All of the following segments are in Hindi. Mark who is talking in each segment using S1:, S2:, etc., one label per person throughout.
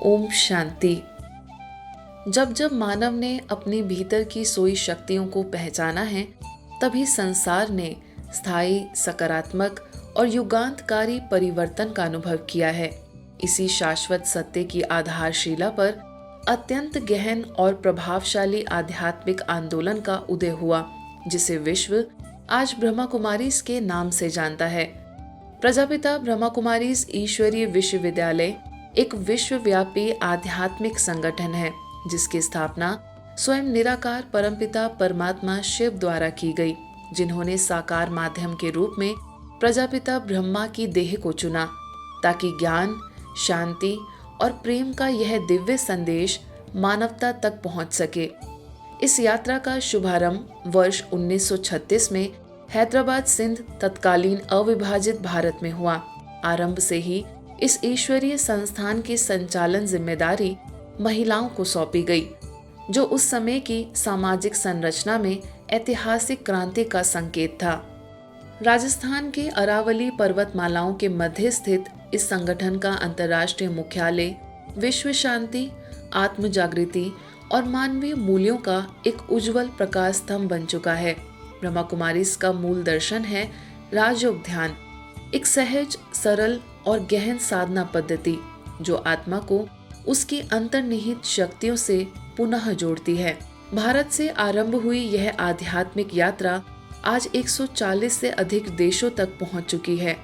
S1: ओम शांति। जब जब मानव ने अपने भीतर की सोई शक्तियों को पहचाना है, तभी संसार ने स्थायी, सकारात्मक और युगांतकारी परिवर्तन का अनुभव किया है। इसी शाश्वत सत्य की आधारशिला पर अत्यंत गहन और प्रभावशाली आध्यात्मिक आंदोलन का उदय हुआ, जिसे विश्व आज ब्रह्मा कुमारीज के नाम से जानता है। प्रजापिता ब्रह्मा कुमारीज ईश्वरीय विश्वविद्यालय एक विश्वव्यापी आध्यात्मिक संगठन है, जिसकी स्थापना स्वयं निराकार परमपिता परमात्मा शिव द्वारा की गई, जिन्होंने साकार माध्यम के रूप में प्रजापिता ब्रह्मा की देह को चुना, ताकि ज्ञान, शांति और प्रेम का यह दिव्य संदेश मानवता तक पहुंच सके। इस यात्रा का शुभारंभ वर्ष 1936 में हैदराबाद सिंध तत्कालीन अविभाजित भारत में हुआ। आरंभ से ही इस ईश्वरीय संस्थान की संचालन जिम्मेदारी महिलाओं को सौंपी गई, जो उस समय की सामाजिक संरचना में ऐतिहासिक क्रांति का संकेत था। राजस्थान के अरावली पर्वतमालाओं के मध्य स्थित इस संगठन का अंतर्राष्ट्रीय मुख्यालय विश्व शांति, आत्म जागृति और मानवीय मूल्यों का एक उज्जवल प्रकाश स्तंभ बन चुका है। ब्रह्मा कुमारीज का मूल दर्शन है राजयोग ध्यान, एक सहज, सरल और गहन साधना पद्धति जो आत्मा को उसकी अंतर्निहित शक्तियों से पुनः जोड़ती है। भारत से आरंभ हुई यह आध्यात्मिक यात्रा आज 140 से अधिक देशों तक पहुंच चुकी है।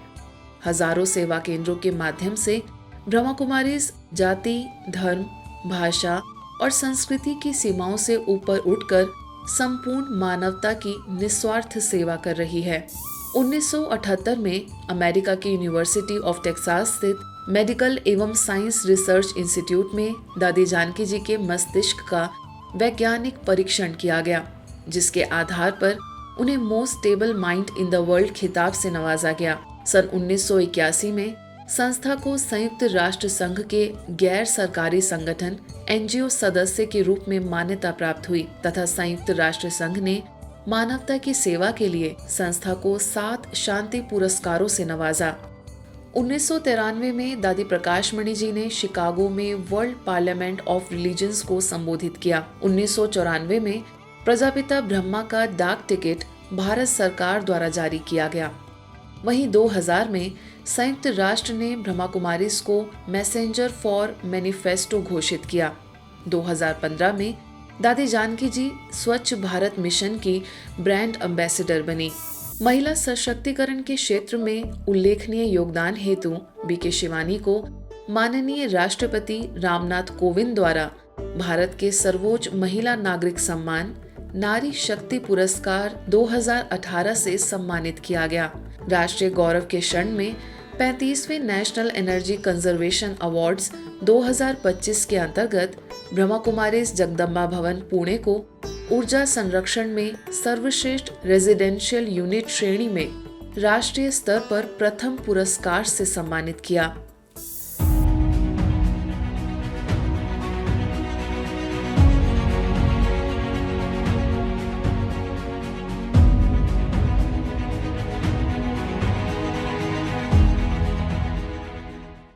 S1: हजारों सेवा केंद्रों के माध्यम से ब्रह्मा कुमारीज जाति, धर्म, भाषा और संस्कृति की सीमाओं से ऊपर उठकर संपूर्ण मानवता की निस्वार्थ सेवा कर रही है। 1978 में अमेरिका की यूनिवर्सिटी ऑफ टेक्सास स्थित मेडिकल एवं साइंस रिसर्च इंस्टीट्यूट में दादी जानकी जी के मस्तिष्क का वैज्ञानिक परीक्षण किया गया, जिसके आधार पर उन्हें most stable mind in the world खिताब से नवाजा गया। सन 1981 में संस्था को संयुक्त राष्ट्र संघ के गैर सरकारी संगठन एनजीओ सदस्य के रूप में मान्यता प्राप्त हुई तथा संयुक्त राष्ट्र संघ ने मानवता की सेवा के लिए संस्था को 7 शांति पुरस्कारों से नवाजा। 1993 में दादी प्रकाशमणि जी ने शिकागो में वर्ल्ड पार्लियामेंट ऑफ रिलीजन्स को संबोधित किया। 1994 में प्रजापिता ब्रह्मा का डाक टिकट भारत सरकार द्वारा जारी किया गया। वहीं 2000 में संयुक्त राष्ट्र ने ब्रह्मा कुमारीज को मैसेंजर फॉर मैनिफेस्टो घोषित किया। 2015 में दादी जानकी जी स्वच्छ भारत मिशन की ब्रांड एम्बेसडर बनी। महिला सशक्तिकरण के क्षेत्र में उल्लेखनीय योगदान हेतु बीके शिवानी को माननीय राष्ट्रपति रामनाथ कोविंद द्वारा भारत के सर्वोच्च महिला नागरिक सम्मान नारी शक्ति पुरस्कार 2018 से सम्मानित किया गया। राष्ट्रीय गौरव के क्षण में 35वें नेशनल एनर्जी कंजर्वेशन अवार्ड्स 2025 के अंतर्गत ब्रह्मा कुमारीज जगदम्बा भवन पुणे को ऊर्जा संरक्षण में सर्वश्रेष्ठ रेजिडेंशियल यूनिट श्रेणी में राष्ट्रीय स्तर पर प्रथम पुरस्कार से सम्मानित किया।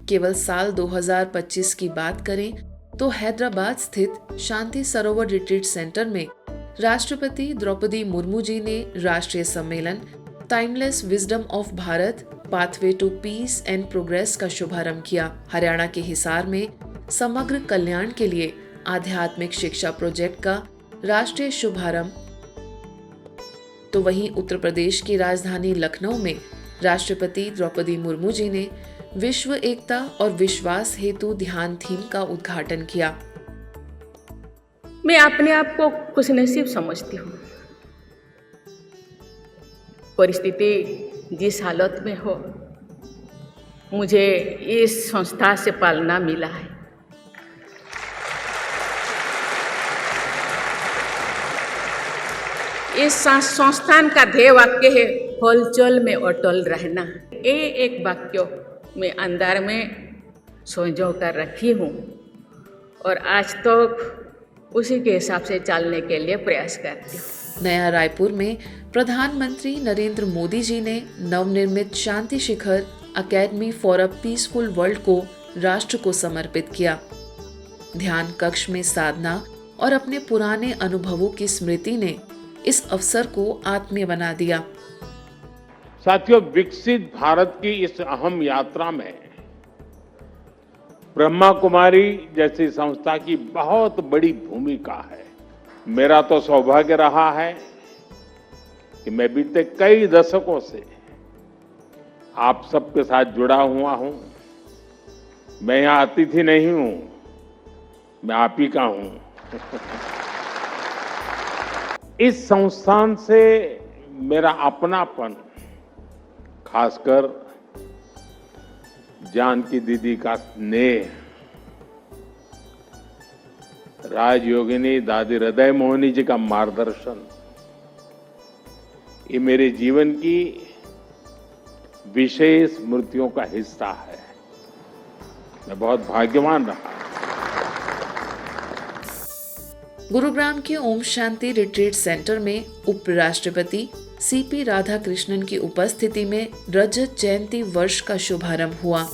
S1: केवल साल 2025 की बात करें तो हैदराबाद स्थित शांति सरोवर रिट्रीट सेंटर में राष्ट्रपति द्रौपदी मुर्मू जी ने राष्ट्रीय सम्मेलन timeless wisdom of Bharat pathway to peace and progress का शुभारंभ किया। हरियाणा के हिसार में समग्र कल्याण के लिए आध्यात्मिक शिक्षा प्रोजेक्ट का राष्ट्रीय शुभारंभ, तो वहीं उत्तर प्रदेश की राजधानी लखनऊ में राष्ट्रपति द्रौपदी मुर्मू जी ने विश्व एकता और विश्वास हेतु ध्यान थीम का उद्घाटन किया।
S2: मैं अपने आप को खुशनसीब समझती हूँ। परिस्थिति जिस हालत में हो, मुझे इस संस्था से पालना मिला है। इस संस्थान का ध्येय वाक्य है हलचल में अटल रहना। ये एक वाक्य मैं अंदर में संजो कर रखी हूँ और आज तक उसी के हिसाब से चलने के लिए प्रयास करती हूँ।
S1: नया रायपुर में प्रधानमंत्री नरेंद्र मोदी जी ने नवनिर्मित Shanti Shikhar academy for a peaceful world को राष्ट्र को समर्पित किया। ध्यान कक्ष में साधना और अपने पुराने अनुभवों की स्मृति ने इस अवसर को आत्मीय बना दिया।
S3: साथियों, विकसित भारत की इस अहम यात्रा में ब्रह्मा कुमारी जैसी संस्था की बहुत बड़ी भूमिका है। मेरा तो सौभाग्य रहा है कि मैं बीते कई दशकों से आप सबके साथ जुड़ा हुआ हूं। मैं यहाँ अतिथि नहीं हूं, मैं आप ही का हूं। इस संस्थान से मेरा अपनापन, खासकर जानकी दीदी का स्नेह, राजयोगिनी दादी हृदय मोहिनी जी का मार्गदर्शन, ये मेरे जीवन की विशेष स्मृतियों का हिस्सा है। मैं बहुत भाग्यवान रहा।
S1: गुरुग्राम के ओम शांति रिट्रीट सेंटर में उपराष्ट्रपति सीपी राधाकृष्णन की उपस्थिति में रजत जयंती वर्ष का शुभारंभ हुआ।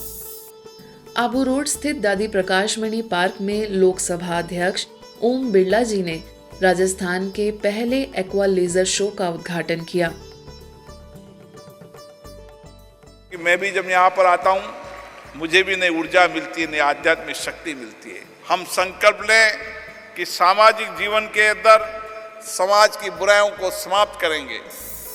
S1: आबू रोड स्थित दादी प्रकाशमणि पार्क में लोकसभा अध्यक्ष ओम बिरला जी ने राजस्थान के पहले एक्वा लेजर शो का उद्घाटन किया।
S4: मैं भी जब यहाँ पर आता हूँ, मुझे भी नई ऊर्जा मिलती है, नई आध्यात्मिक शक्ति मिलती है। हम संकल्प लें कि सामाजिक जीवन के अंदर समाज की बुराइयों को समाप्त करेंगे।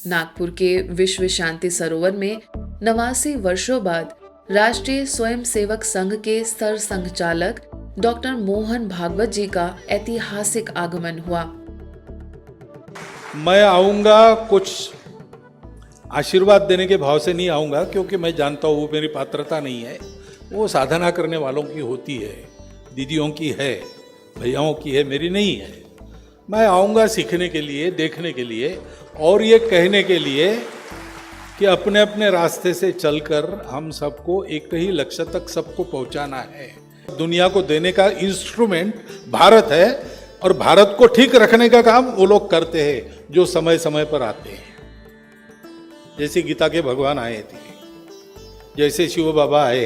S1: नागपुर के विश्व शांति सरोवर में 89 वर्षों बाद राष्ट्रीय स्वयंसेवक संघ के सर संघचालक डॉक्टर मोहन भागवत जी का ऐतिहासिक आगमन हुआ।
S5: मैं आऊंगा, कुछ आशीर्वाद देने के भाव से नहीं आऊंगा, क्योंकि मैं जानता हूँ वो मेरी पात्रता नहीं है। वो साधना करने वालों की होती है, दीदियों की है, भैयाओं की है, मेरी नहीं है। मैं आऊंगा सीखने के लिए, देखने के लिए और ये कहने के लिए कि अपने अपने रास्ते से चलकर हम सबको एक ही लक्ष्य तक सबको पहुंचाना है। दुनिया को देने का इंस्ट्रूमेंट भारत है और भारत को ठीक रखने का काम वो लोग करते हैं जो समय समय पर आते हैं। जैसे गीता के भगवान आए थे, जैसे शिव बाबा आए।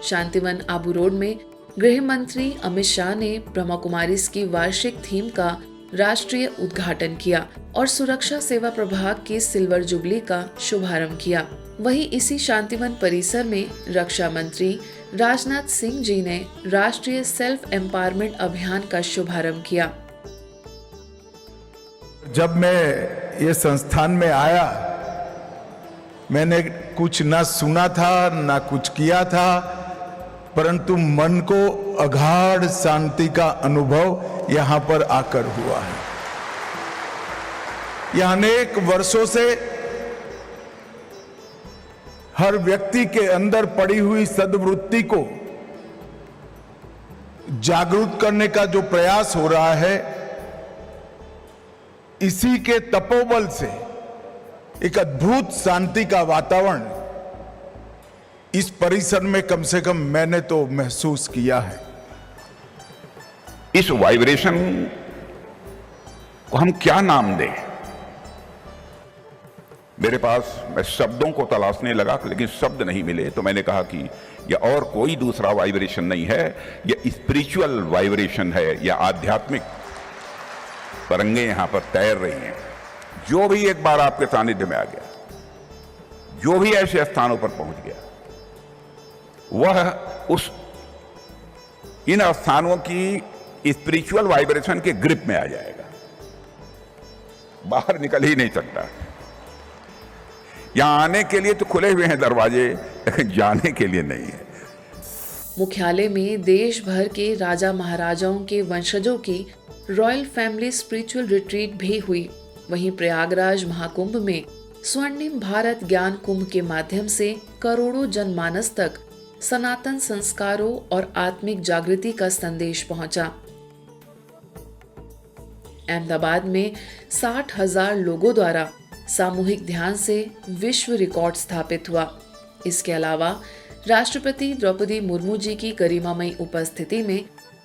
S1: शांतिवन आबू रोड में गृह मंत्री अमित शाह ने ब्रह्मा कुमारीज की वार्षिक थीम का राष्ट्रीय उद्घाटन किया और सुरक्षा सेवा प्रभाग की सिल्वर जुबली का शुभारंभ किया। वहीं इसी शांतिवन परिसर में रक्षा मंत्री राजनाथ सिंह जी ने राष्ट्रीय सेल्फ एम्पावरमेंट अभियान का शुभारंभ किया।
S6: जब मैं ये संस्थान में आया, मैंने कुछ ना सुना था ना कुछ किया था, परंतु मन को अगाध शांति का अनुभव यहां पर आकर हुआ है। यह अनेक वर्षों से हर व्यक्ति के अंदर पड़ी हुई सद्वृत्ति को जागरूक करने का जो प्रयास हो रहा है, इसी के तपोबल से एक अद्भुत शांति का वातावरण इस परिसर में कम से कम मैंने तो महसूस किया है।
S7: इस वाइब्रेशन को हम क्या नाम दें? मेरे पास, मैं शब्दों को तलाशने लगा लेकिन शब्द नहीं मिले, तो मैंने कहा कि यह और कोई दूसरा वाइब्रेशन नहीं है, यह स्पिरिचुअल वाइब्रेशन है, यह आध्यात्मिक तरंगे यहां पर तैर रही हैं। जो भी एक बार आपके सानिध्य में आ गया, जो भी ऐसे स्थानों पर पहुंच गया, वह इन स्थानों की स्पिरिचुअल वाइब्रेशन के ग्रिप में आ जाएगा, बाहर निकल ही नहीं सकता। यहां आने के लिए तो खुले हुए हैं दरवाजे, लेकिन जाने के लिए नहीं है।
S1: मुख्यालय में देश भर के राजा महाराजाओं के वंशजों की रॉयल फैमिली स्पिरिचुअल रिट्रीट भी हुई। वहीं प्रयागराज महाकुंभ में स्वर्णिम भारत ज्ञान कुंभ के माध्यम से करोड़ों जनमानस तक सनातन संस्कारों और आत्मिक जागृति का संदेश पहुंचा। अहमदाबाद में 60,000 लोगों द्वारा सामूहिक ध्यान से विश्व रिकॉर्ड स्थापित हुआ। इसके अलावा राष्ट्रपति द्रौपदी मुर्मू जी की गरिमामयी उपस्थिति में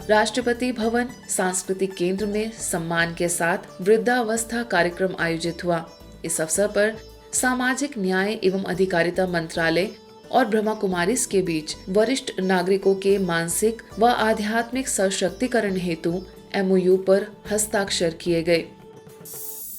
S1: राष्ट्रपति भवन सांस्कृतिक केंद्र में सम्मान के साथ वृद्धावस्था कार्यक्रम आयोजित हुआ। इस अवसर पर सामाजिक न्याय एवं अधिकारिता मंत्रालय और ब्रह्मा कुमारीज के बीच वरिष्ठ नागरिकों के मानसिक व आध्यात्मिक सशक्तिकरण हेतु MOU पर हस्ताक्षर किए गए।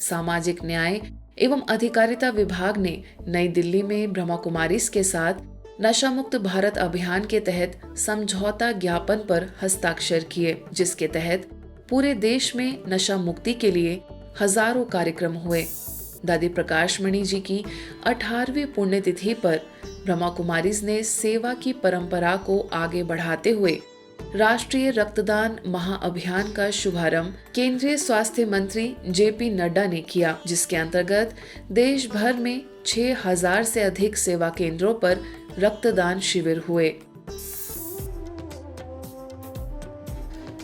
S1: सामाजिक न्याय एवं अधिकारिता विभाग ने नई दिल्ली में ब्रह्मा कुमारीज के साथ नशा मुक्त भारत अभियान के तहत समझौता ज्ञापन पर हस्ताक्षर किए, जिसके तहत पूरे देश में नशा मुक्ति के लिए हजारों कार्यक्रम हुए। दादी प्रकाश मणि जी की 18वीं पुण्यतिथि पर ब्रह्मा कुमारीज ने सेवा की परंपरा को आगे बढ़ाते हुए राष्ट्रीय रक्तदान महाअभियान का शुभारंभ केंद्रीय स्वास्थ्य मंत्री JP नड्डा ने किया, जिसके अंतर्गत देश भर में 6000 से अधिक सेवा केंद्रों पर रक्तदान शिविर हुए।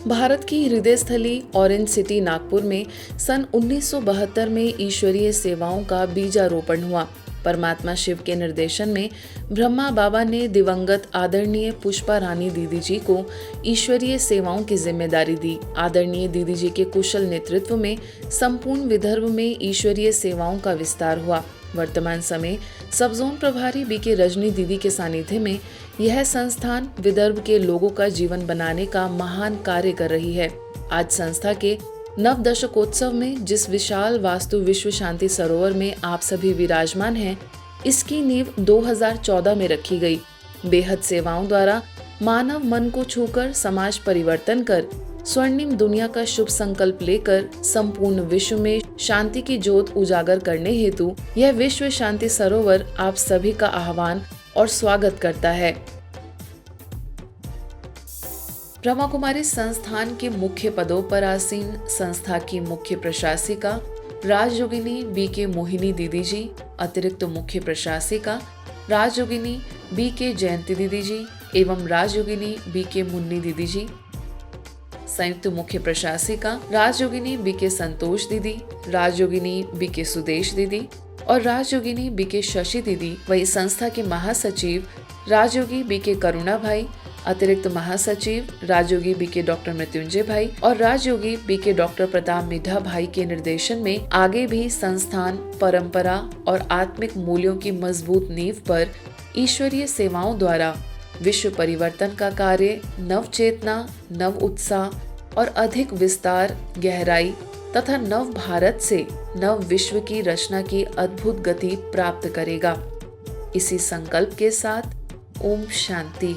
S1: भारत की हृदय स्थली ऑरेंज सिटी नागपुर में सन 1972 में ईश्वरीय सेवाओं का बीजारोपण हुआ। परमात्मा शिव के निर्देशन में ब्रह्मा बाबा ने दिवंगत आदरणीय पुष्पा रानी दीदी जी को ईश्वरीय सेवाओं की जिम्मेदारी दी। आदरणीय दीदी जी के कुशल नेतृत्व में संपूर्ण विदर्भ में ईश्वरीय सेवाओं का विस्तार हुआ। वर्तमान समय सब जोन प्रभारी BK रजनी दीदी के सानिध्य में यह संस्थान विदर्भ के लोगों का जीवन बनाने का महान कार्य कर रही है। आज संस्था के नव दशकोत्सव में जिस विशाल वास्तु विश्व शांति सरोवर में आप सभी विराजमान हैं, इसकी नींव 2014 में रखी गई। बेहद सेवाओं द्वारा मानव मन को छूकर समाज परिवर्तन कर स्वर्णिम दुनिया का शुभ संकल्प लेकर संपूर्ण विश्व में शांति की ज्योत उजागर करने हेतु यह विश्व शांति सरोवर आप सभी का आह्वान और स्वागत करता है। ब्रह्मा कुमारी संस्थान के मुख्य पदों पर आसीन संस्था की मुख्य प्रशासिका राजयोगिनी BK मोहिनी दीदी जी, अतिरिक्त मुख्य प्रशासिका राजयोगिनी BK जयंती दीदी जी एवं राजयोगिनी BK मुन्नी दीदी जी, संयुक्त मुख्य प्रशासिका राजयोगिनी BK संतोष दीदी, राजयोगिनी BK सुदेश दीदी और राजयोगिनी BK शशि दीदी, वही संस्था के महासचिव राजयोगी BK करुणा भाई, अतिरिक्त महासचिव राजयोगी BK डॉक्टर मृत्युंजय भाई और राजयोगी BK डॉक्टर प्रताप मिड्ढा भाई के निर्देशन में आगे भी संस्थान परंपरा और आत्मिक मूल्यों की मजबूत नींव पर ईश्वरीय सेवाओं द्वारा विश्व परिवर्तन का कार्य नव चेतना, नव उत्साह और अधिक विस्तार, गहराई तथा नव भारत से नव विश्व की रचना की अद्भुत गति प्राप्त करेगा। इसी संकल्प के साथ ओम शांति।